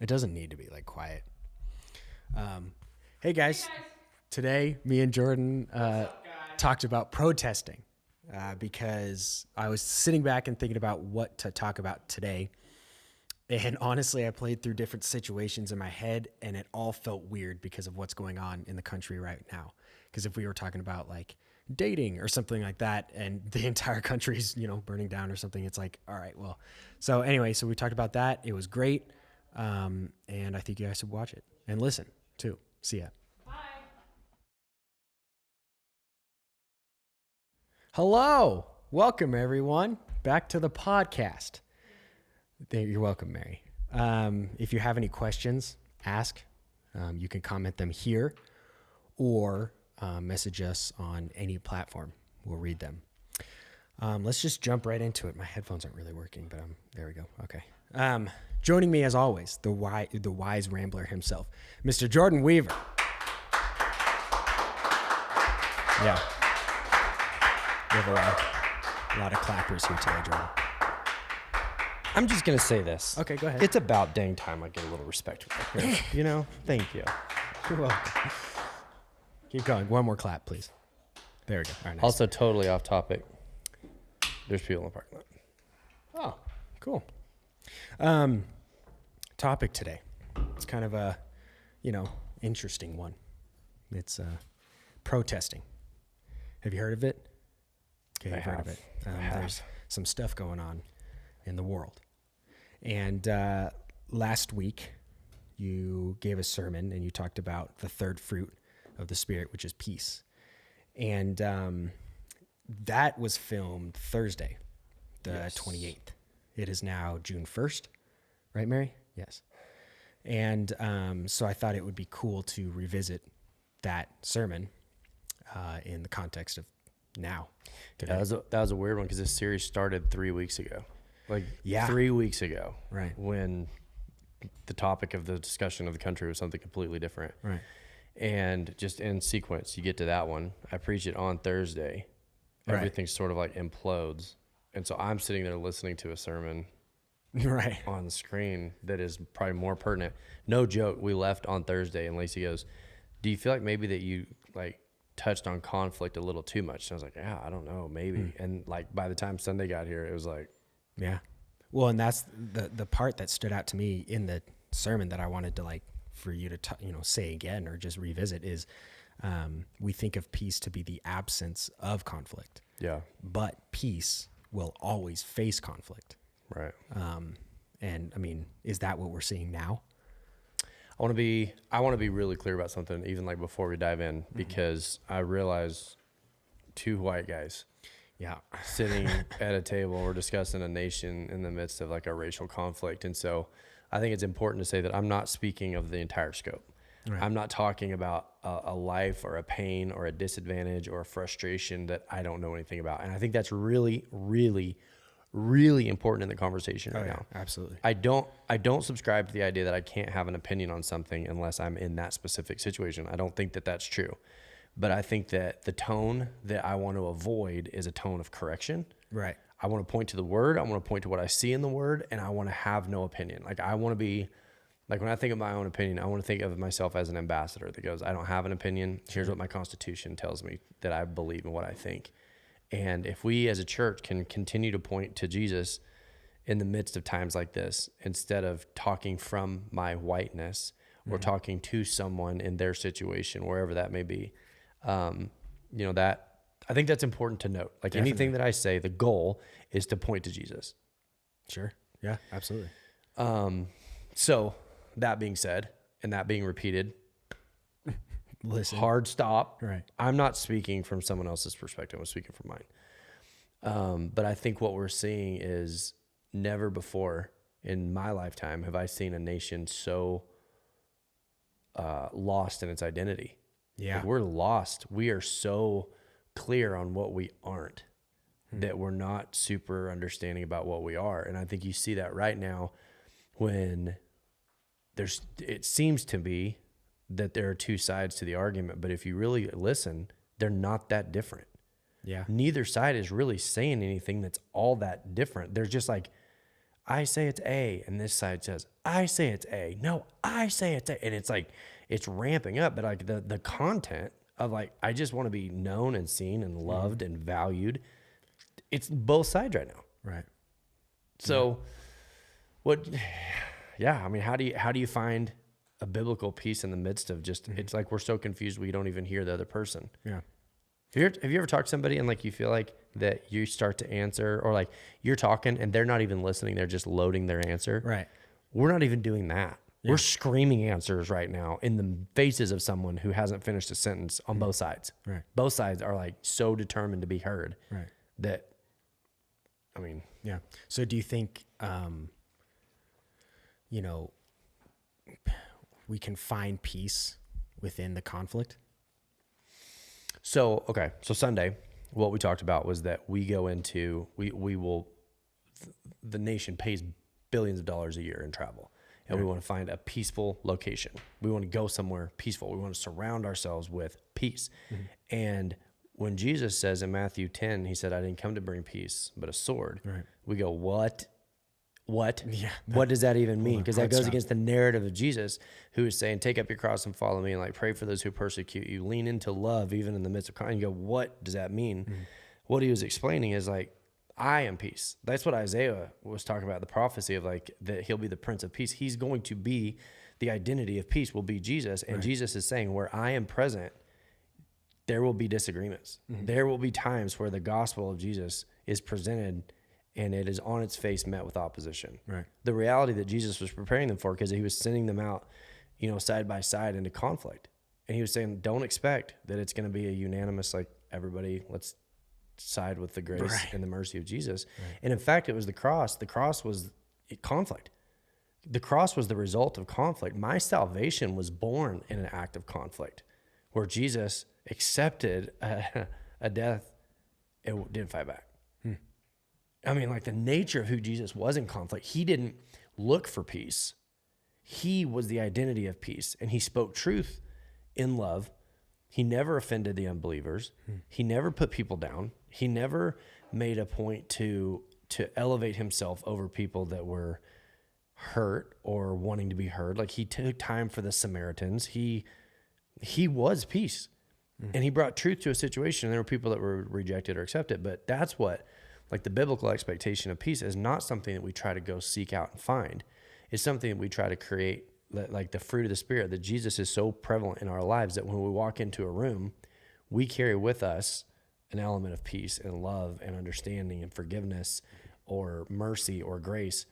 It doesn't need to be like quiet. Hey guys, today me and Jordan talked about protesting because I was sitting back and thinking about what to talk about today. And honestly, I played through different situations in my head and it all felt weird because of what's going on in the country right now. Because if we were talking about like dating or something like that and the entire country's, burning down or something, it's like, all right, well. So anyway, so we talked about that. It was great. And I think you guys should watch it and listen too. See ya. Bye. Hello. Welcome, everyone, back to the podcast. You're welcome, Mary. If you have any questions, ask. You can comment them here or message us on any platform. We'll read them. Let's just jump right into it. My headphones aren't really working, but there we go. Okay. Joining me, as always, the wise rambler himself, Mr. Jordan Weaver. Yeah. We have a lot of clappers here today, Jordan. I'm just going to say this. Okay, go ahead. It's about dang time I get a little respect here. Thank you. You're welcome. Keep going. One more clap, please. There we go. All right, nice. Also, totally off topic. There's people in the parking lot. Oh, cool. Topic today. It's kind of a, interesting one. It's protesting. Have you heard of it? Okay, you've heard of it. There's some stuff going on in the world. And last week, you gave a sermon and you talked about the third fruit of the Spirit, which is peace. And that was filmed Thursday, the 28th. It is now June 1st. Right, Mary? Yes. And so I thought it would be cool to revisit that sermon in the context of now. That was a weird one because this series started 3 weeks ago. 3 weeks ago. Right. When the topic of the discussion of the country was something completely different. Right. And just in sequence, you get to that one. I preach it on Thursday. Everything sort of like implodes. And so I'm sitting there listening to a sermon right on the screen that is probably more pertinent. No joke. We left on Thursday and Lacey goes, do you feel like maybe that you touched on conflict a little too much? And I was like, yeah, I don't know, maybe. And by the time Sunday got here, it was like, yeah. Well, and that's the part that stood out to me in the sermon that I wanted to for you to say again or just revisit is we think of peace to be the absence of conflict. Yeah. But peace will always face conflict. Right. And I mean, is that what we're seeing now? I want to be really clear about something, even before we dive in, because I realize two white guys, sitting at a table, we're discussing a nation in the midst of a racial conflict, and so I think it's important to say that I'm not speaking of the entire scope. Right. I'm not talking about a life or a pain or a disadvantage or a frustration that I don't know anything about, and I think that's really, really, really important in the conversation right now. Absolutely. I don't subscribe to the idea that I can't have an opinion on something unless I'm in that specific situation. I don't think that that's true. But I think that the tone that I want to avoid is a tone of correction. Right. I want to point to the word. I want to point to what I see in the word, and I want to have no opinion. I want to be, when I think of my own opinion, I want to think of myself as an ambassador that goes, I don't have an opinion. Here's what my Constitution tells me that I believe in what I think. And if we as a church can continue to point to Jesus in the midst of times like this, instead of talking from my whiteness or talking to someone in their situation, wherever that may be, that I think that's important to note. Definitely. Anything that I say, the goal is to point to Jesus. Sure. Yeah, absolutely. So that being said, and that being repeated, listen, hard stop. Right. I'm not speaking from someone else's perspective. I'm speaking from mine. But I think what we're seeing is never before in my lifetime have I seen a nation so lost in its identity. Yeah. We're lost. We are so clear on what we aren't that we're not super understanding about what we are. And I think you see that right now when it seems to be that there are two sides to the argument, but if you really listen, they're not that different. Yeah. Neither side is really saying anything that's all that different. They're just I say it's A. And this side says, I say it's A. No, I say it's A. And it's like, it's ramping up. But like the content of like, I just want to be known and seen and loved and valued. It's both sides right now. Right. So I mean, how do you find a biblical peace in the midst of just, it's like, we're so confused. We don't even hear the other person. Yeah. Have you ever talked to somebody and like you feel like that you start to answer, or like you're talking and they're not even listening, they're just loading their answer? Right. We're not even doing that. Yeah. We're screaming answers right now in the faces of someone who hasn't finished a sentence on both sides. Right. Both sides are like so determined to be heard. Right. That, I mean, yeah. So do you think, we can find peace within the conflict? So Sunday, what we talked about was that we go into, the nation pays billions of dollars a year in travel, and we want to find a peaceful location. We want to go somewhere peaceful. We want to surround ourselves with peace. And when Jesus says in Matthew 10, he said, I didn't come to bring peace, but a sword. Right. We go, what? Yeah. What does that even mean? Because that goes stop. against the narrative of Jesus, who is saying, take up your cross and follow me, and like pray for those who persecute you. Lean into love, even in the midst of conflict. You go, what does that mean? What he was explaining is like, I am peace. That's what Isaiah was talking about, the prophecy of like, that he'll be the Prince of Peace. He's going to be, the identity of peace will be Jesus. And Jesus is saying, where I am present, there will be disagreements. There will be times where the gospel of Jesus is presented and it is on its face met with opposition. Right. The reality that Jesus was preparing them for, because he was sending them out, side by side into conflict. And he was saying, don't expect that it's going to be a unanimous, like, everybody, let's side with the grace and the mercy of Jesus. Right. And in fact, it was the cross. The cross was conflict. The cross was the result of conflict. My salvation was born in an act of conflict where Jesus accepted a death and didn't fight back. I mean, like, the nature of who Jesus was in conflict, he didn't look for peace. He was the identity of peace, and he spoke truth in love. He never offended the unbelievers. He never put people down. He never made a point to elevate himself over people that were hurt or wanting to be heard. Like, he took time for the Samaritans. He was peace, and he brought truth to a situation. And there were people that were rejected or accepted, but that's what, like, the biblical expectation of peace is not something that we try to go seek out and find. It's something that we try to create, like the fruit of the Spirit, that Jesus is so prevalent in our lives that when we walk into a room, we carry with us an element of peace and love and understanding and forgiveness or mercy or grace.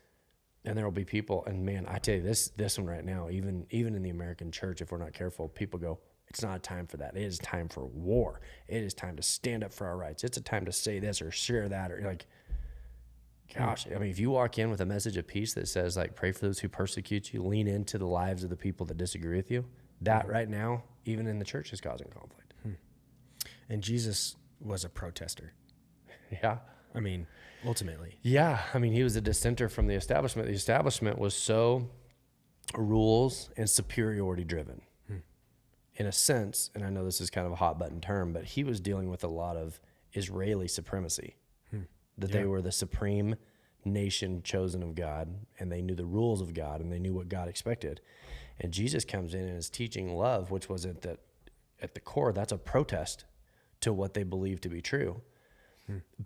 And there will be people, and man, I tell you, this one right now, even in the American church, if we're not careful, people go, it's not a time for that. It is time for war. It is time to stand up for our rights. It's a time to say this or share that, or like, gosh, I mean, if you walk in with a message of peace that says, like, pray for those who persecute you, lean into the lives of the people that disagree with you, that right now, even in the church, is causing conflict. And Jesus was a protester. Yeah. I mean, ultimately. Yeah. I mean, he was a dissenter from the establishment. The establishment was so rules and superiority driven. In a sense, and I know this is kind of a hot button term, but he was dealing with a lot of Israeli supremacy, that they were the supreme nation chosen of God, and they knew the rules of God, and they knew what God expected. And Jesus comes in and is teaching love, which was at the core, that's a protest to what they believed to be true.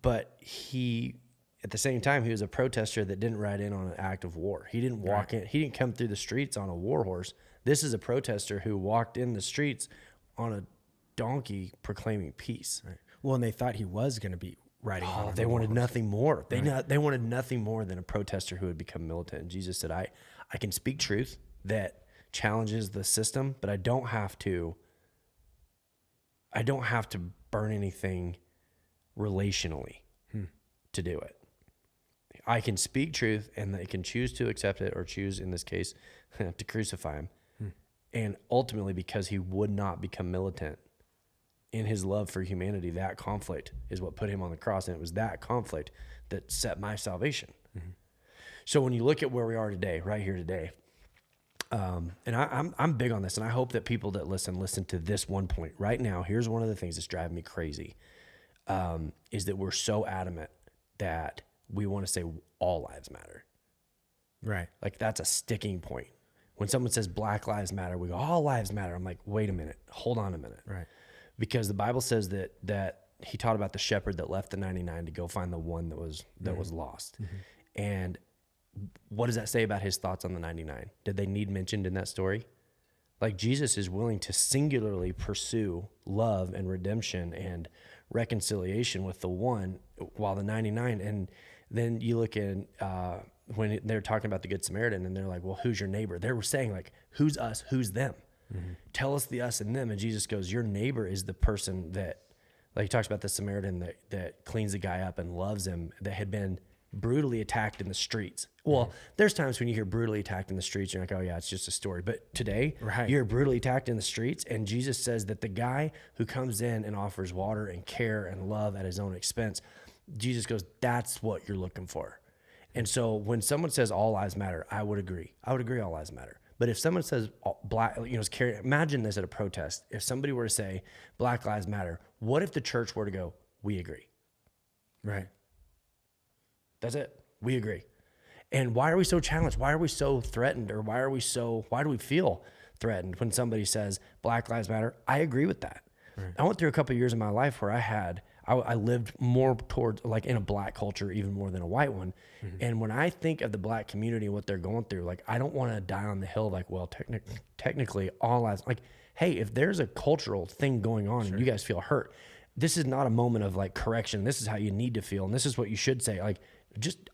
But he, at the same time, he was a protester that didn't ride in on an act of war. He didn't walk in, he didn't come through the streets on a war horse. This is a protester who walked in the streets on a donkey proclaiming peace. Right. Well, and they thought he was going to be riding on. They wanted nothing more. They wanted nothing more than a protester who had become militant. And Jesus said, I can speak truth that challenges the system, but I don't have to burn anything relationally to do it. I can speak truth, and they can choose to accept it or choose, in this case, to crucify him. And ultimately, because he would not become militant in his love for humanity, that conflict is what put him on the cross. And it was that conflict that set my salvation. So when you look at where we are today, right here today, and I'm big on this, and I hope that people that listen to this one point right now. Here's one of the things that's driving me crazy, is that we're so adamant that we want to say all lives matter. Right. Like that's a sticking point. When someone says Black Lives Matter, we go, all lives matter. I'm like, wait a minute, hold on a minute. Right. Because the Bible says that he taught about the shepherd that left the 99 to go find the one that was lost. And what does that say about his thoughts on the 99? Did they need mentioned in that story? Like Jesus is willing to singularly pursue love and redemption and reconciliation with the one while the 99. And then you look in, when they're talking about the Good Samaritan and they're like, well, who's your neighbor? They were saying like, who's us? Who's them? Tell us the us and them. And Jesus goes, your neighbor is the person that, like he talks about the Samaritan that cleans the guy up and loves him, that had been brutally attacked in the streets. Well, there's times when you hear brutally attacked in the streets, you're like, oh yeah, it's just a story. But today, you're brutally attacked in the streets, and Jesus says that the guy who comes in and offers water and care and love at his own expense, Jesus goes, that's what you're looking for. And so when someone says all lives matter, I would agree. I would agree all lives matter. But if someone says black, imagine this at a protest. If somebody were to say Black Lives Matter, what if the church were to go, we agree? Right. That's it. We agree. And why are we so challenged? Why are we so threatened? Or why do we feel threatened when somebody says Black Lives Matter? I agree with that. Right. I went through a couple of years in my life where I lived more towards like in a black culture, even more than a white one. And when I think of the black community and what they're going through, like, I don't want to die on the hill. Like, well, technically all lives, like, hey, if there's a cultural thing going on and you guys feel hurt, this is not a moment of like correction. This is how you need to feel. And this is what you should say. Like,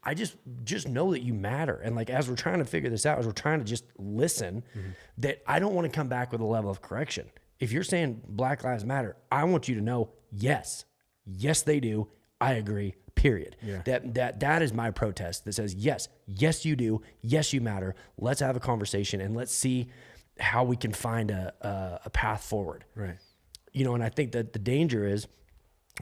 I just know that you matter. And like, as we're trying to figure this out, as we're trying to just listen, that I don't want to come back with a level of correction. If you're saying Black Lives Matter, I want you to know, yes, they do. I agree, period. Yeah. That is my protest that says, yes, you do. Yes, you matter. Let's have a conversation and let's see how we can find a path forward. Right. And I think that the danger is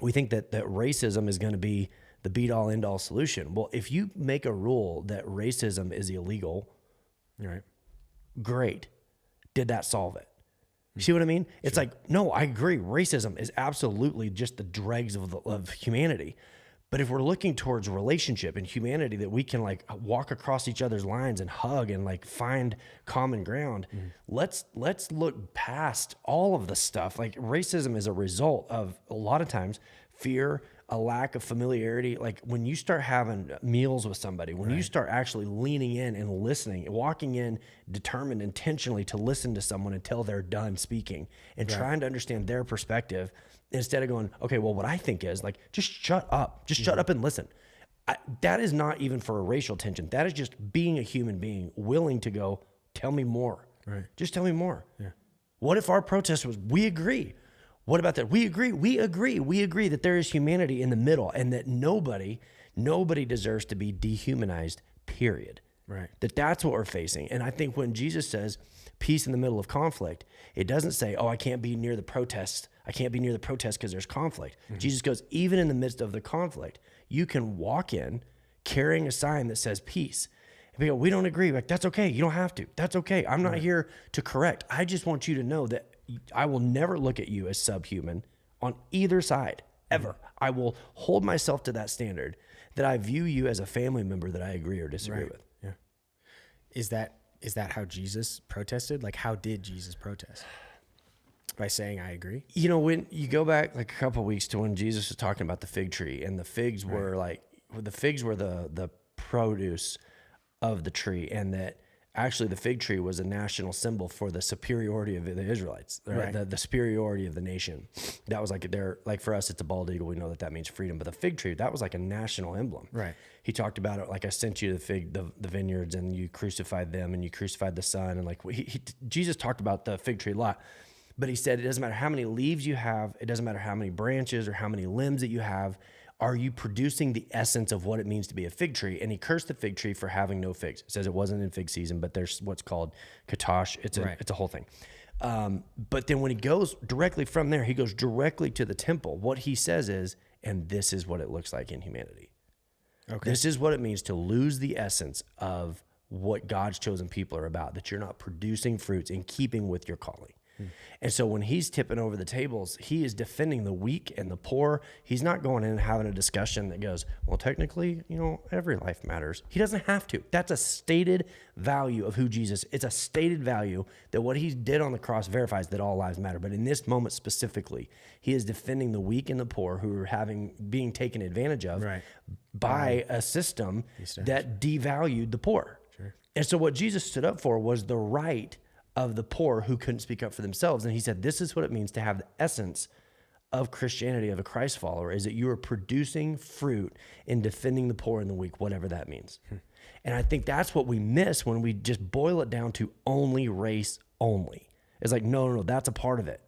we think that racism is going to be the be-all, end-all solution. Well, if you make a rule that racism is illegal, right, great. Did that solve it? You see what I mean? It's like, no, I agree. Racism is absolutely just the dregs of humanity. But if we're looking towards relationship and humanity, that we can like walk across each other's lines and hug and like find common ground, let's look past all of the stuff. Like, racism is a result of a lot of times fear, a lack of familiarity. Like, when you start having meals with somebody, when you start actually leaning in and listening, walking in determined intentionally to listen to someone until they're done speaking and trying to understand their perspective, instead of going, okay, well, what I think is like, just shut up, shut up and listen. That is not even for a racial tension. That is just being a human being willing to go, tell me more. Right. Just tell me more. Yeah. What if our protest was, we agree? What about that? We agree that there is humanity in the middle and that nobody deserves to be dehumanized, period. Right. That's what we're facing. And I think when Jesus says peace in the middle of conflict, it doesn't say, oh, I can't be near the protest. I can't be near the protest because there's conflict. Jesus goes, even in the midst of the conflict, you can walk in carrying a sign that says peace. And we go, we don't agree. Like, that's okay. You don't have to. That's okay. I'm not here to correct. I just want you to know that I will never look at you as subhuman on either side, ever. I will hold myself to that standard, that I view you as a family member that I agree or disagree with. Yeah. Is that how Jesus protested? Like, how did Jesus protest? By saying, I agree? When you go back like a couple of weeks to when Jesus was talking about the fig tree, and the figs were the produce of the tree, and that actually the fig tree was a national symbol for the superiority of the Israelites, right? The superiority of the nation. That was like for us, it's a bald eagle. We know that means freedom, but the fig tree, that was like a national emblem. Right. He talked about it like, I sent you the vineyards, and you crucified them, and you crucified the son. And like Jesus talked about the fig tree a lot, but he said, it doesn't matter how many leaves you have. It doesn't matter how many branches or how many limbs that you have. Are you producing the essence of what it means to be a fig tree? And he cursed the fig tree for having no figs. It says it wasn't in fig season, but there's what's called katosh. It's a whole thing. But then when he goes directly from there, he goes directly to the temple. What he says is, and this is what it looks like in humanity. Okay. This is what it means to lose the essence of what God's chosen people are about, that you're not producing fruits in keeping with your calling. And so when he's tipping over the tables, he is defending the weak and the poor. He's not going in and having a discussion that goes, well, technically, every life matters. He doesn't have to. That's a stated value of who Jesus. It's a stated value that what he did on the cross verifies that all lives matter. But in this moment specifically, he is defending the weak and the poor who are being taken advantage of by a system that devalued the poor. Sure. And so what Jesus stood up for was the right of the poor who couldn't speak up for themselves. And he said, this is what it means to have the essence of Christianity, of a Christ follower, is that you are producing fruit in defending the poor and the weak, whatever that means. And I think that's what we miss when we just boil it down to only race only. It's like, no, that's a part of it.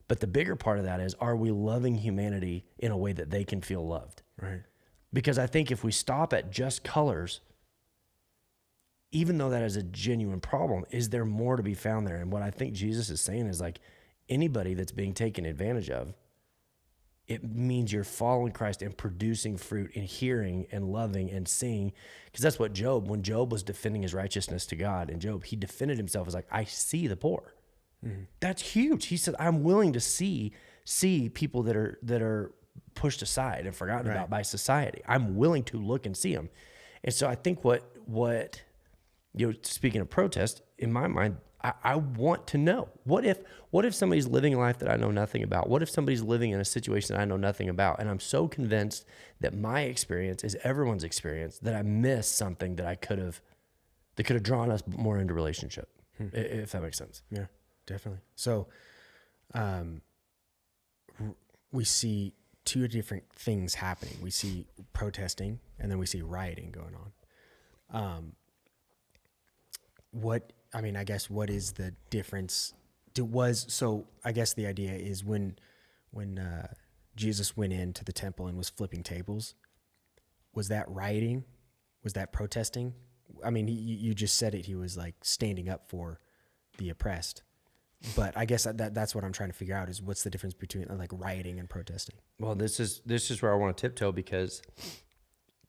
But the bigger part of that is, are we loving humanity in a way that they can feel loved? Right. Because I think if we stop at just colors, even though that is a genuine problem, is there more to be found there? And what I think Jesus is saying is like, anybody that's being taken advantage of, it means you're following Christ and producing fruit and hearing and loving and seeing. Because that's what when Job was defending his righteousness to God, and Job, he defended himself as like, I see the poor. Mm-hmm. That's huge. He said, I'm willing to see people that are pushed aside and forgotten about by society. I'm willing to look and see them. And so I think what speaking of protest, in my mind, I want to know, what if somebody's living a life that I know nothing about? What if somebody's living in a situation that I know nothing about? And I'm so convinced that my experience is everyone's experience that I miss something that could have drawn us more into relationship, if that makes sense. Yeah, definitely. So we see two different things happening. We see protesting, and then we see rioting going on. What is the difference? I guess the idea is when Jesus went into the temple and was flipping tables, was that rioting? Was that protesting? I mean, you just said it. He was like standing up for the oppressed. But I guess that's what I'm trying to figure out is what's the difference between like rioting and protesting? Well, this is where I want to tiptoe, because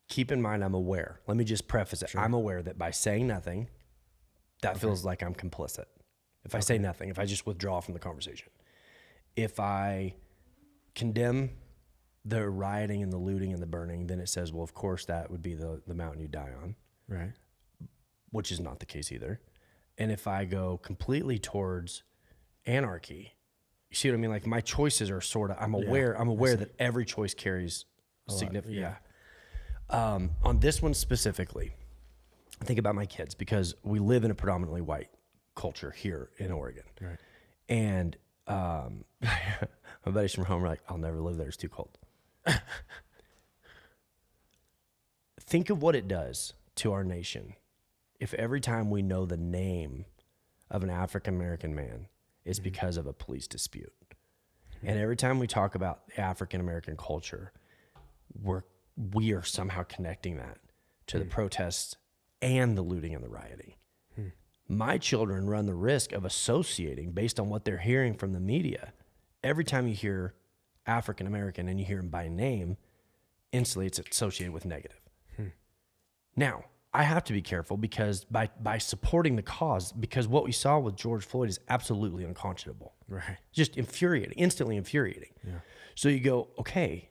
keep in mind, I'm aware. Let me just preface it. Sure. I'm aware that by saying nothing, that feels like I'm complicit. If I say nothing, if I just withdraw from the conversation, if I condemn the rioting and the looting and the burning, then it says, well, of course that would be the mountain you die on. Right. Which is not the case either. And if I go completely towards anarchy, you see what I mean? Like my choices are I'm aware that every choice carries significant. Yeah. On this one specifically, I think about my kids, because we live in a predominantly white culture here in Oregon. Right. And my buddies from home are like, I'll never live there. It's too cold. Think of what it does to our nation if every time we know the name of an African-American man is because of a police dispute. And every time we talk about African-American culture, we are somehow connecting that to the protests and the looting and the rioting. My children run the risk of associating based on what they're hearing from the media. Every time you hear African American and you hear him by name, instantly it's associated with negative. Now, I have to be careful, because by supporting the cause, because what we saw with George Floyd is absolutely unconscionable. Right. Just infuriating, instantly infuriating. Yeah. So you go, okay,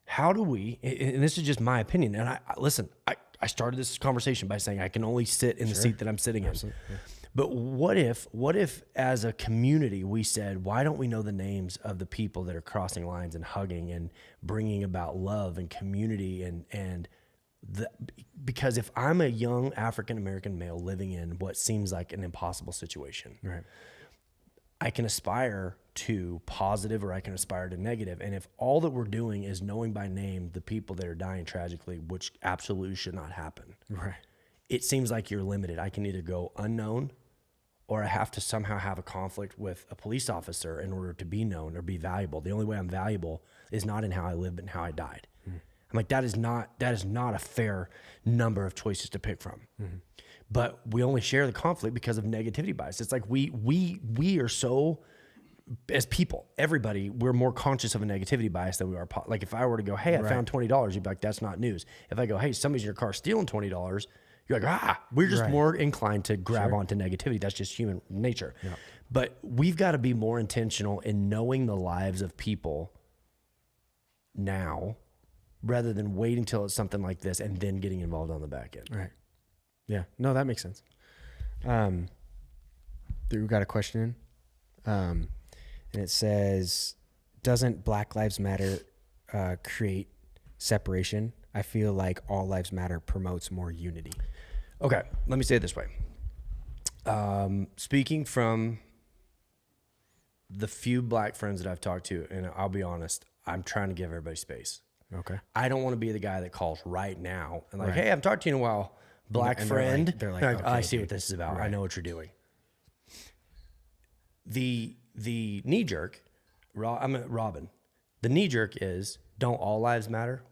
how do we, and this is just my opinion, and I started this conversation by saying I can only sit in the seat that I'm sitting in. Yeah. But what if as a community we said, why don't we know the names of the people that are crossing lines and hugging and bringing about love and community because if I'm a young African-American male living in what seems like an impossible situation, right, I can aspire to positive or I can aspire to negative. And if all that we're doing is knowing by name the people that are dying tragically, which absolutely should not happen, right, it seems like you're limited. I can either go unknown, or I have to somehow have a conflict with a police officer in order to be known or be valuable. The only way I'm valuable is not in how I live, but in how I died. I'm like, that is not a fair number of choices to pick from. But we only share the conflict because of negativity bias. It's like we are so, as people, everybody, we're more conscious of a negativity bias than we are. Like if I were to go, hey, I found $20, you'd be like, that's not news. If I go, hey, somebody's in your car stealing $20, you're like, we're just more inclined to grab onto negativity. That's just human nature. Yeah. But we've got to be more intentional in knowing the lives of people now rather than waiting till it's something like this and then getting involved on the back end. Right. Yeah. No, that makes sense. We got a question in, and it says, doesn't Black Lives Matter create separation? I feel like All Lives Matter promotes more unity. Okay, let me say it this way. Speaking from the few black friends that I've talked to, and I'll be honest, I'm trying to give everybody space. Okay. I don't want to be the guy that calls right now and like, Right. hey, I haven't talked to you in a while, black And friend. they're like, Like, okay, I see dude. what this is about. I Right. know what you're doing. The knee jerk, Robin. The knee jerk is, don't all lives matter?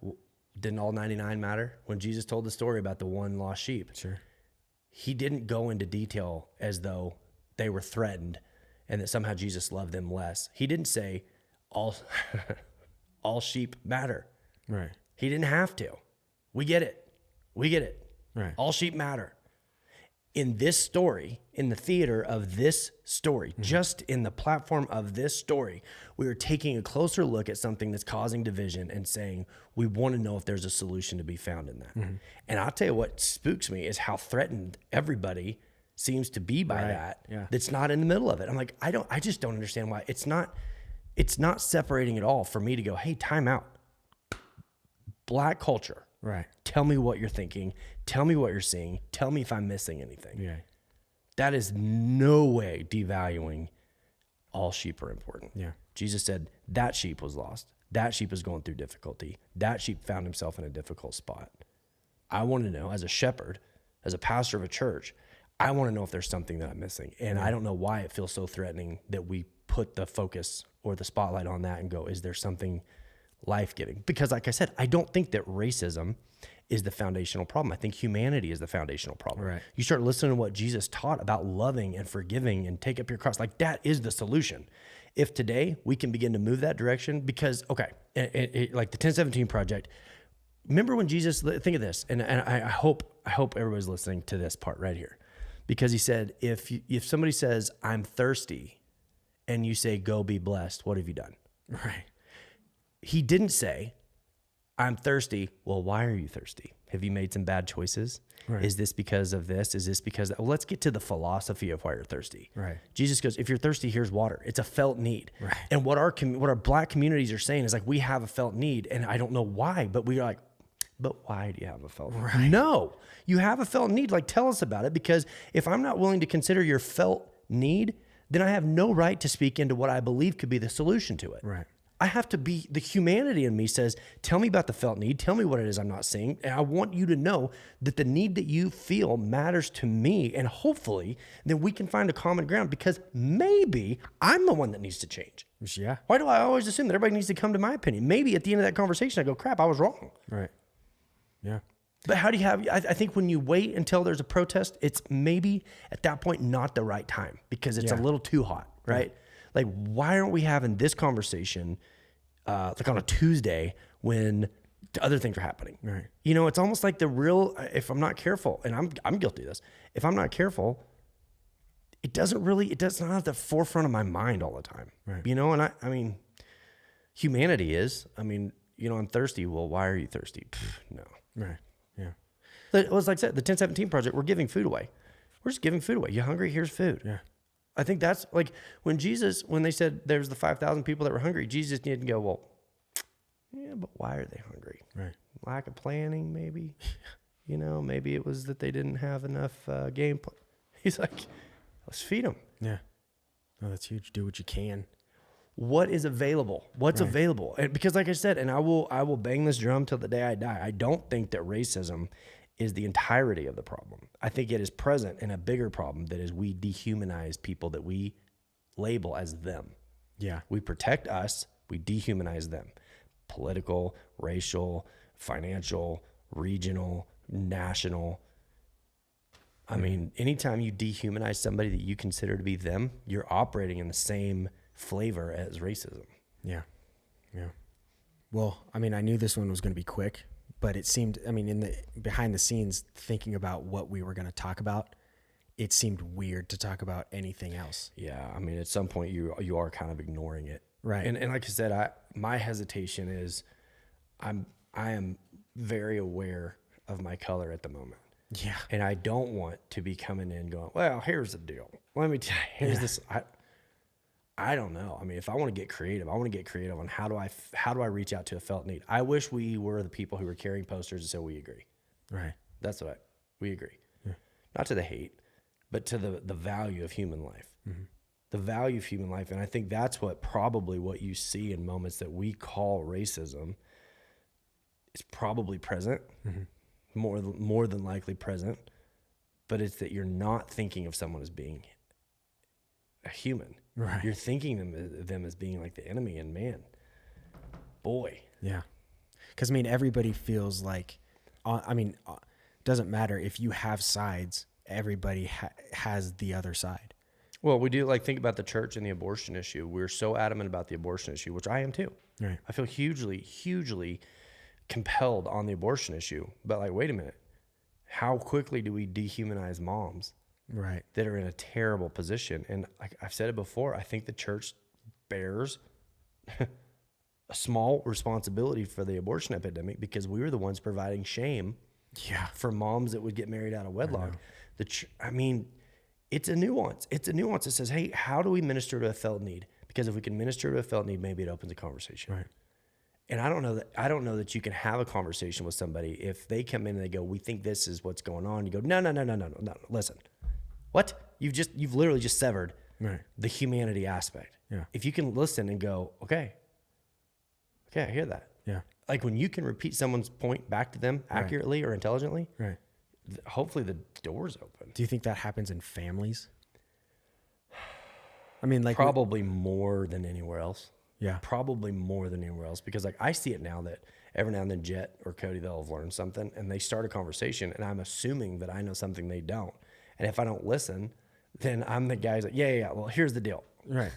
Didn't all 99 matter? When Jesus told the story about the one lost sheep, Sure. he didn't go into detail as though they were threatened and that somehow Jesus loved them less. He didn't say all sheep matter. Right. He didn't have to. We get it. Right. All sheep matter. In this story, in the theater of this story, just in the platform of this story, we are taking a closer look at something that's causing division and saying, we want to know if there's a solution to be found in that. And I'll tell you what spooks me is how threatened everybody seems to be by that. Yeah. That's not in the middle of it. I'm like, I just don't understand why it's not separating at all for me to go, hey, time out. Black culture. Right. Tell me what you're thinking. Tell me what you're seeing. Tell me if I'm missing anything. Yeah. That is no way devaluing all sheep are important. Yeah. Jesus said that sheep was lost. That sheep is going through difficulty. That sheep found himself in a difficult spot. I want to know, as a shepherd, as a pastor of a church, I want to know if there's something that I'm missing. And I don't know why it feels so threatening that we put the focus or the spotlight on that and go, is there something life-giving? Because like I said, I don't think that racism is the foundational problem. I think humanity is the foundational problem. Right. You start listening to what Jesus taught about loving and forgiving and take up your cross. Like that is the solution. If today we can begin to move that direction, because, okay, like the 1017 Project, remember when Jesus, think of this, and I hope everybody's listening to this part right here, because he said, if somebody says, I'm thirsty, and you say, go be blessed, what have you done? Right. He didn't say, I'm thirsty. Well, why are you thirsty? Have you made some bad choices? Right. Is this because of this? Is this because of that? Well, let's get to the philosophy of why you're thirsty. Right. Jesus goes, if you're thirsty, here's water. It's a felt need. Right. And what our black communities are saying is like, we have a felt need. And I don't know why, but we're like, but why do you have a felt need? Right. No, you have a felt need. Like, tell us about it. Because if I'm not willing to consider your felt need, then I have no right to speak into what I believe could be the solution to it. Right. I have to be, the humanity in me says, tell me about the felt need. Tell me what it is I'm not seeing. And I want you to know that the need that you feel matters to me. And hopefully then we can find a common ground, because maybe I'm the one that needs to change. Yeah. Why do I always assume that everybody needs to come to my opinion? Maybe at the end of that conversation, I go, crap, I was wrong. Right. Yeah. But how do you have, I think when you wait until there's a protest, it's maybe at that point not the right time, because it's a little too hot, right? Like, why aren't we having this conversation like on a Tuesday when other things are happening? Right. You know, it's almost like the real, if I'm not careful, and I'm guilty of this, if I'm not careful, it doesn't have the forefront of my mind all the time. Right. You know, and I mean, humanity is, you know, I'm thirsty. Well, why are you thirsty? No. Right. Yeah. It was like I said, the 1017 Project, we're giving food away. We're just giving food away. You hungry? Here's food. Yeah. I think that's like when they said there was the 5,000 people that were hungry, Jesus didn't go, well, yeah, but why are they hungry? Right. Lack of planning, maybe. You know, maybe it was that they didn't have enough game plan. He's like, let's feed them. Yeah. Oh, that's huge. Do what you can. What is available? What's available? And because like I said, and I will bang this drum till the day I die, I don't think that racism is the entirety of the problem. I think it is present in a bigger problem, that is we dehumanize people that we label as them. Yeah. We protect us, we dehumanize them. Political, racial, financial, regional, national. I mean, anytime you dehumanize somebody that you consider to be them, you're operating in the same flavor as racism. Yeah. Yeah. Well, I mean, I knew this one was going to be quick, but it seemed, in the behind the scenes, thinking about what we were going to talk about, it seemed weird to talk about anything else. Yeah. I mean, at some point you are kind of ignoring it. Right. And like I said, my hesitation is I am very aware of my color at the moment. Yeah. And I don't want to be coming in going, well, here's the deal. Let me tell you, here's this. I don't know. I mean, if I want to get creative, I want to get creative on how do I reach out to a felt need. I wish we were the people who were carrying posters and said, we agree. Right. That's what we agree. Yeah. Not to the hate, but to the value of human life. Mm-hmm. The value of human life. And I think that's probably what you see in moments that we call racism is probably present, more than likely present, but it's that you're not thinking of someone as being a human. Right. You're thinking them as being like the enemy, and man, boy. Yeah. Because, I mean, everybody feels like, doesn't matter if you have sides, everybody has the other side. Well, we do, think about the church and the abortion issue. We're so adamant about the abortion issue, which I am too. Right. I feel hugely, hugely compelled on the abortion issue. But, wait a minute. How quickly do we dehumanize moms? Right. That are in a terrible position. And like I've said it before, I think the church bears a small responsibility for the abortion epidemic because we were the ones providing shame for moms that would get married out of wedlock. It's a nuance. It's a nuance that says, hey, how do we minister to a felt need? Because if we can minister to a felt need, maybe it opens a conversation. Right. And I don't know that you can have a conversation with somebody if they come in and they go, we think this is what's going on. You go, no, listen. What? You've literally just severed the humanity aspect. Yeah. If you can listen and go, okay, I hear that. Yeah. Like when you can repeat someone's point back to them accurately or intelligently, right. Hopefully the door's open. Do you think that happens in families? I mean, probably more than anywhere else. Yeah. Probably more than anywhere else because I see it now that every now and then Jet or Cody, they'll have learned something and they start a conversation and I'm assuming that I know something they don't. And if I don't listen, then I'm the guy who's like, yeah. Well, here's the deal. Right.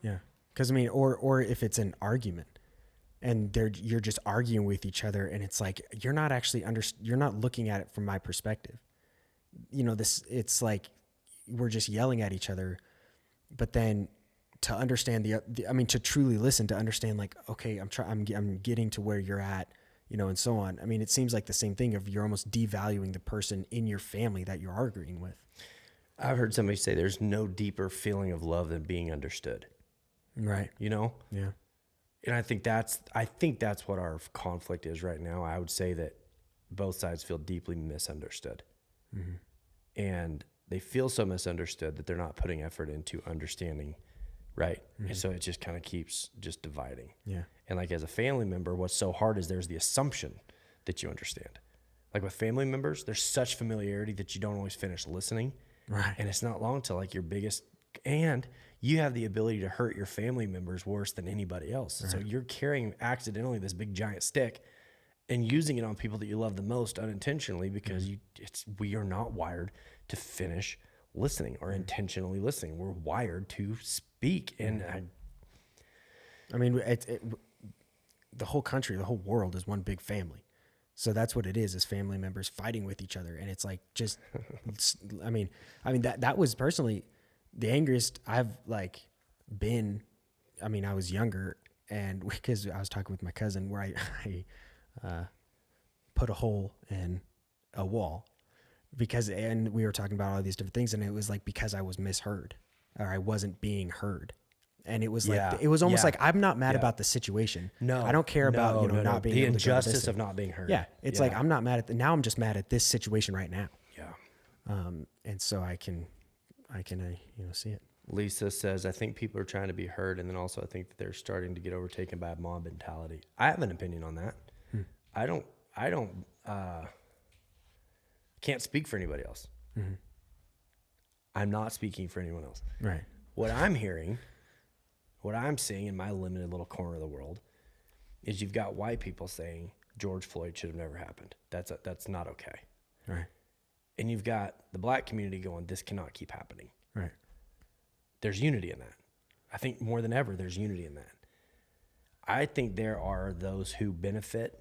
Yeah. Because I mean, or if it's an argument, and you're just arguing with each other, and it's like you're not actually you're not looking at it from my perspective. It's like we're just yelling at each other, but then to understand to truly listen, to understand, like, okay, I'm getting to where you're at. And so on. I mean, it seems like the same thing of you're almost devaluing the person in your family that you're arguing with. I've heard somebody say there's no deeper feeling of love than being understood. Right. Yeah. And I think that's what our conflict is right now. I would say that both sides feel deeply misunderstood. Mm-hmm. And they feel so misunderstood that they're not putting effort into understanding. Right. Mm-hmm. And so it just kind of keeps just dividing. Yeah. And as a family member, what's so hard is there's the assumption that you understand. With family members, there's such familiarity that you don't always finish listening. Right. And it's not long till your biggest, and you have the ability to hurt your family members worse than anybody else. Right. So you're carrying accidentally this big giant stick and using it on people that you love the most unintentionally because we are not wired to finish listening or intentionally listening. We're wired to speak. And I mean, the whole country, the whole world is one big family. So that's what it is family members fighting with each other. And it's like, just, I mean, that was personally the angriest I've been. I mean, I was younger, and because I was talking with my cousin where I put a hole in a wall and we were talking about all these different things. And it was because I was misheard or I wasn't being heard. And it was it was almost like, I'm not mad about the situation. No, I don't care about, not being the able to injustice of not being heard. Yeah. It's like, I'm not mad now I'm just mad at this situation right now. Yeah. And so I can see it. Lisa says, I think people are trying to be heard. And then also I think that they're starting to get overtaken by a mob mentality. I have an opinion on that. I don't, can't speak for anybody else. Mm-hmm. I'm not speaking for anyone else. Right. What I'm hearing, what I'm seeing in my limited little corner of the world is you've got white people saying George Floyd should have never happened. That's not okay. Right. And you've got the black community going, this cannot keep happening. Right. There's unity in that. I think more than ever, there's unity in that. I think there are those who benefit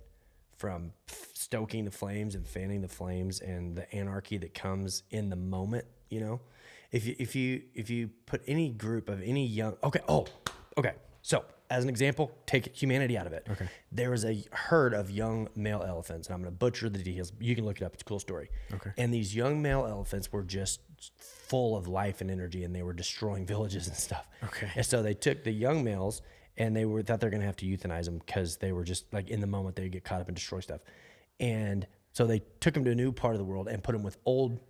from stoking the flames and fanning the flames and the anarchy that comes in the moment you know, if you put any group of any young, okay. So as an example, take humanity out of it. Okay. There was a herd of young male elephants, and I'm going to butcher the details. You can look it up. It's a cool story. Okay. And these young male elephants were just full of life and energy, and they were destroying villages and stuff. Okay. And so they took the young males, and they thought they're going to have to euthanize them because they were just like in the moment they would get caught up and destroy stuff. And so they took them to a new part of the world and put them with old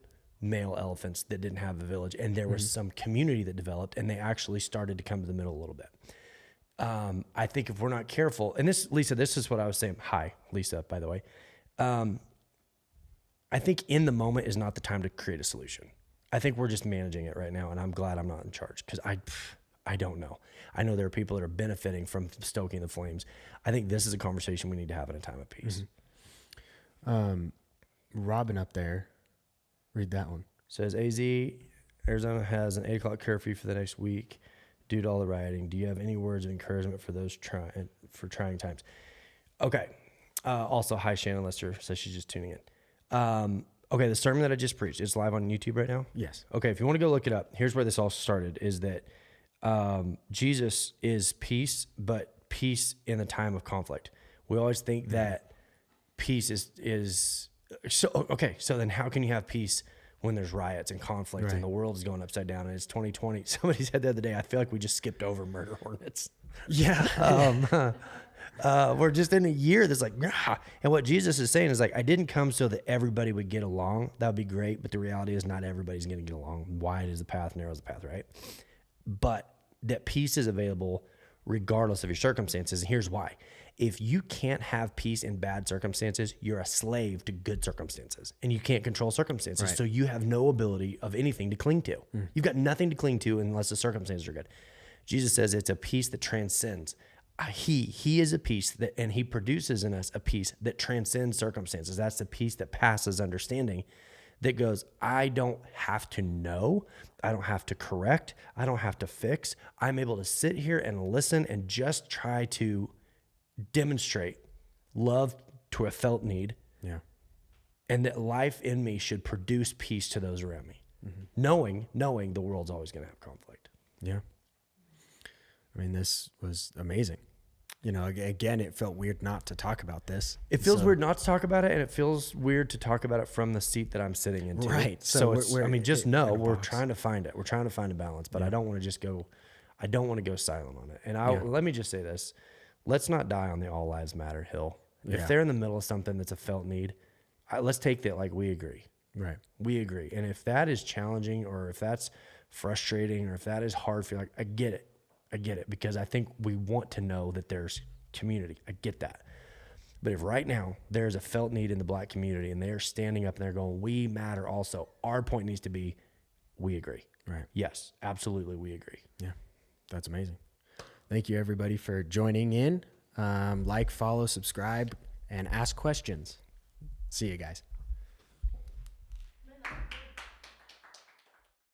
male elephants that didn't have a village. And there was some community that developed, and they actually started to come to the middle a little bit. I think if we're not careful, and this, Lisa, this is what I was saying. Hi, Lisa, by the way. I think in the moment is not the time to create a solution. I think we're just managing it right now, and I'm glad I'm not in charge because I don't know. I know there are people that are benefiting from stoking the flames. I think this is a conversation we need to have in a time of peace. Robin up there, read that one. Says AZ, Arizona has an 8 o'clock curfew for the next week due to all the rioting. Do you have any words of encouragement for those trying times? Okay. Also, hi, Shannon Lester says she's just tuning in. Okay, the sermon that I just preached, it's live on YouTube right now? Yes. Okay, if you want to go look it up, here's where this all started, is that Jesus is peace, but peace in the time of conflict. We always think that peace is so, okay, so then how can you have peace when there's riots and conflict and the world is going upside down and it's 2020? Somebody said the other day, I feel like we just skipped over murder hornets. Yeah. We're just in a year that's like, nah. And what Jesus is saying is like, I didn't come so that everybody would get along. That would be great. But the reality is not everybody's going to get along. Wide is the path, narrow is the path, right? But that peace is available regardless of your circumstances. And here's why. If you can't have peace in bad circumstances, you're a slave to good circumstances, and you can't control circumstances. Right. So you have no ability of anything to cling to. You've got nothing to cling to unless the circumstances are good. Jesus says it's a peace that transcends. He is a peace that, and he produces in us a peace that transcends circumstances. That's the peace that passes understanding, that goes, I don't have to know. I don't have to correct. I don't have to fix. I'm able to sit here and listen and just try to demonstrate love to a felt need. Yeah. And that life in me should produce peace to those around me. Knowing the world's always going to have conflict. Yeah. I mean, this was amazing. You know, again, it felt weird not to talk about this. It feels weird not to talk about it, and it feels weird to talk about it from the seat that I'm sitting in. Right. So it's, we're I mean, just know we're box. trying to find it. We're trying to find a balance, but I don't want to just go, I don't want to go silent on it. And let me just say this. Let's not die on the all lives matter hill. If they're in the middle of something that's a felt need, let's take that like we agree. Right. We agree. And if that is challenging, or if that's frustrating, or if that is hard for you, like, I get it, because I think we want to know that there's community. I get that. But if right now there's a felt need in the Black community and they're standing up and they're going, we matter also, our point needs to be, we agree. Right. Yes, absolutely, we agree. Yeah. That's amazing. Thank you, everybody, for joining in. Like, follow, subscribe, and ask questions. See you guys.